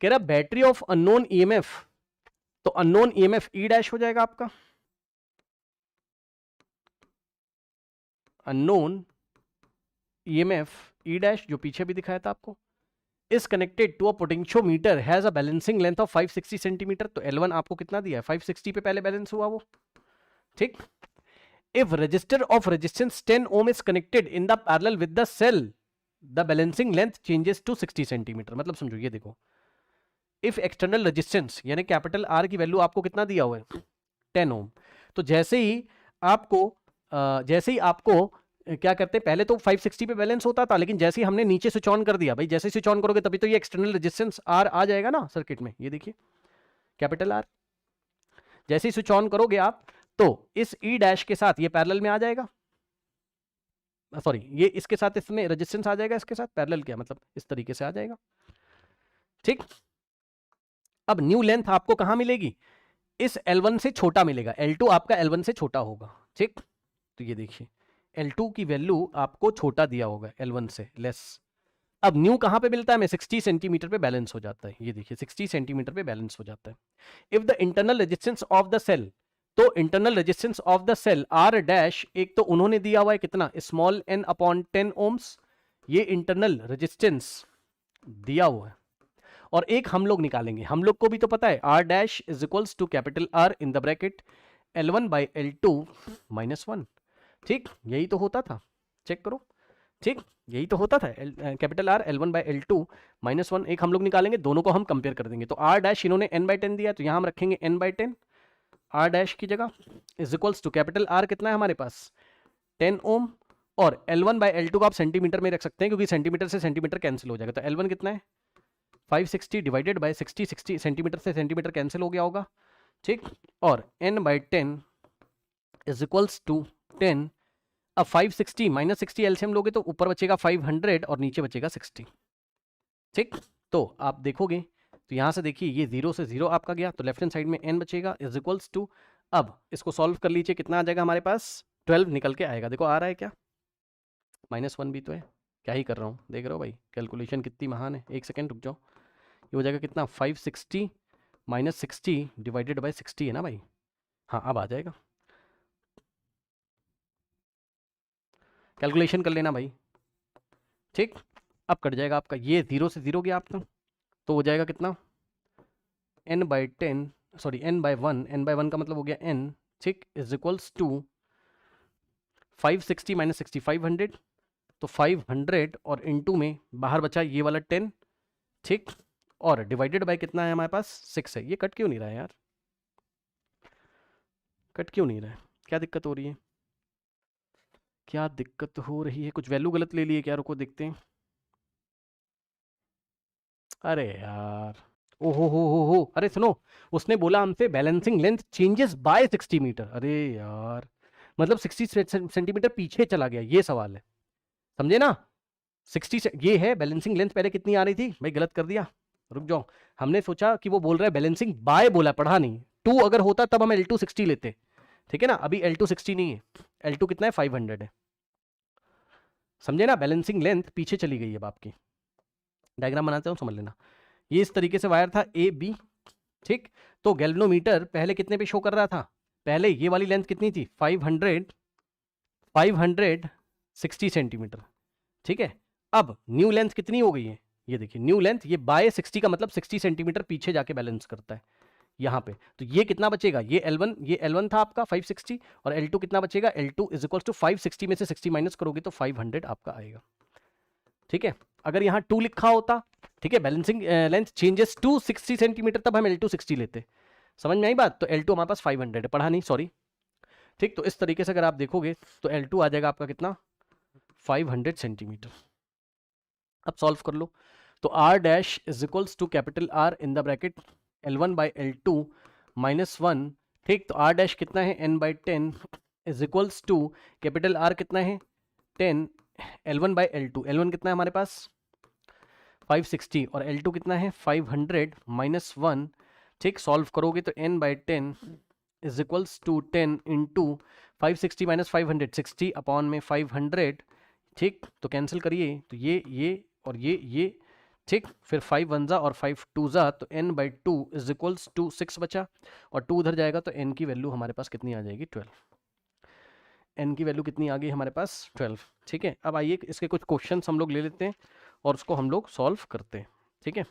कह रहा battery of unknown EMF, तो अननोन ईएमएफ ई डैश हो जाएगा आपका, अननोन ईएमएफ ई डैश जो पीछे भी दिखाया था आपको, is connected to a potentiometer has a balancing length of 560 centimetre. तो L1 आपको कितना दिया है, 560 पे पहले बैलेंस हुआ वो, ठीक। If register of resistance 10 ohm is connected in the parallel with the cell, the balancing length changes to 60 centimetre. मतलब समझो, ये देखो, इफ एक्सटर्नल रेजिस्टेंस यानी कैपिटल आर की वैल्यू आपको कितना दिया हुआ है, 10 ओम, तो जैसे ही आपको क्या करते हैं, पहले तो 560 पे बैलेंस होता था, लेकिन जैसे ही हमने नीचे स्विच ऑन कर दिया, भाई जैसे स्विच ऑन करोगे तभी तो ये एक्सटर्नल रेजिस्टेंस आर आ जाएगा ना सर्किट में, ये देखिए कैपिटल आर, जैसे ही स्विच ऑन करोगे आप तो इस ई डैश के साथ ये पैरेलल में आ जाएगा, सॉरी ये इसके साथ इसमें रेजिस्टेंस आ जाएगा, इसके साथ पैरेलल क्या मतलब इस तरीके से आ जाएगा, ठीक। अब न्यू लेंथ आपको कहां मिलेगी, इस L1 से छोटा मिलेगा, L2 आपका L1 से छोटा होगा, ठीक। तो ये देखिए L2 की वैल्यू आपको छोटा दिया होगा L1 से लेस। अब न्यू कहां पे मिलता है हमें, 60 सेंटीमीटर पे बैलेंस हो जाता है, ये देखिए 60 सेंटीमीटर पे बैलेंस हो जाता है। If the internal resistance of the cell, तो internal resistance of the cell are dash, एक तो उन्होंने दिया हुआ है कितना, स्मॉल n अपॉन 10 ओम्स, ये इंटरनल रेजिस्टेंस दिया हुआ है, और एक हम लोग निकालेंगे, हम लोग को भी तो पता है R dash is equals to capital R in the bracket L1 by L2 minus 1, ठीक, यही तो होता था, चेक करो, ठीक, यही तो होता था, capital R L1 by L2 minus 1, एक हम लोग निकालेंगे, दोनों को हम कंपेयर कर देंगे। तो आर डैश इन्होंने n बाई 10 दिया, तो यहां हम रखेंगे n बाई 10 आर डैश की जगह, is equals to capital R कितना है हमारे पास 10 ओम, और L1 बाई L2 को आप सेंटीमीटर में रख सकते हैं क्योंकि सेंटीमीटर से सेंटीमीटर कैंसिल हो जाएगा, तो L1 कितना है 560 डिवाइडेड बाई 60, 60 सेंटीमीटर से सेंटीमीटर कैंसिल हो गया होगा, ठीक, और n by 10 is equals to 10। अब 560 माइनस 60 एलसीएम लोगे तो ऊपर बचेगा 500 और नीचे बचेगा 60, ठीक। तो आप देखोगे तो यहां से देखिए ये 0 से 0 आपका गया, तो लेफ्ट हैंड साइड में n बचेगा इज इक्वल्स टू, अब इसको सॉल्व कर लीजिए, कितना आ जाएगा हमारे पास 12 निकल के आएगा, देखो आ रहा है क्या, -1 भी तो है, क्या ही कर रहा हूँ, देख रहे हो भाई कैलकुलेशन कितनी महान है, एक सेकेंड रुक जाओ, ये हो जाएगा कितना 560 माइनस 60 डिवाइडेड बाई 60 है ना भाई, हाँ अब आ जाएगा, कैलकुलेशन कर लेना भाई, ठीक। अब कट जाएगा आपका, ये 0 से 0 गया आपका, तो हो जाएगा कितना n by 10, sorry n by 1, n by 1 का मतलब हो गया n, ठीक, इज इक्वल्स टू 560 माइनस 60 500, तो 500 और इनटू में बाहर बचा ये वाला 10, ठीक, और डिवाइडेड बाय कितना है हमारे पास 6 है, ये कट क्यों नहीं रहा है यार, कट क्यों नहीं रहा है, क्या दिक्कत हो रही है, क्या दिक्कत हो रही है, कुछ वैल्यू गलत ले लिए क्या, रुको देखते हैं, अरे यार हो, अरे सुनो, उसने बोला हमसे balancing length changes by 60 metre, अरे यार मतलब 60 सेंटीमीटर पीछे चला गया, ये सवाल है, समझे ना, 60 से ये है बैलेंसिंग लेंथ, पहले कितनी आ रही थी भाई, गलत कर दिया, रुक जाओ, हमने सोचा कि वो बोल रहा है बैलेंसिंग बाय, बोला पढ़ा नहीं, 2 अगर होता तब हम L2 60 लेते, ठीक है ना, अभी L2 60 नहीं है, L2 कितना है 500 है, समझे ना, बैलेंसिंग लेंथ पीछे चली गई है, अब आपकी डायग्राम बनाते हो समझ लेना, ये इस तरीके से वायर था ए बी, ठीक, तो गैल्वेनोमीटर पहले कितने पे शो कर रहा था, पहले ये वाली लेंथ कितनी थी 560 सेंटीमीटर, ठीक है, अब न्यू लेंथ कितनी हो गई है, ये देखिए न्यू लेंथ, ये बाय 60 का मतलब 60 सेंटीमीटर पीछे जाके बैलेंस करता है यहाँ पे, तो ये कितना बचेगा, ये L1 था आपका 560, और L2 कितना बचेगा, L2 इज इक्वल टू 560 में से 60 माइनस करोगे तो 500 आपका आएगा, ठीक है। अगर यहाँ 2 लिखा होता, ठीक है, balancing length changes to 60 centimetre, तब हम L2 60 लेते, समझ में आई बात, तो L2 हमारे पास 500 है, पढ़ा नहीं सॉरी, ठीक, तो इस तरीके से अगर आप देखोगे तो L2 आ जाएगा आपका कितना 500 सेंटीमीटर। अब सॉल्व कर लो, तो R dash is equals to capital R in the bracket L1 by L2 minus 1, ठीक, तो R डैश कितना है n by 10 is equals to capital R कितना है 10, L1 बाई L2 कितना है हमारे पास 560 और L2 कितना है 500 माइनस 1, ठीक, सॉल्व करोगे तो n by 10 is equals to 10 into 560 minus 500 60 upon में 500, ठीक, तो कैंसिल करिए, तो ये और ये, ठीक, फिर 5 वन जा और 5 टू जा, तो n/2 इज इक्वल्स टू 6 बचा, और 2 उधर जाएगा तो n की वैल्यू हमारे पास कितनी आ जाएगी, 12। n की वैल्यू कितनी आ गई हमारे पास, 12। ठीक है, अब आइए इसके कुछ क्वेश्चन हम लोग ले लेते हैं और उसको हम लोग सॉल्व करते हैं। ठीक है।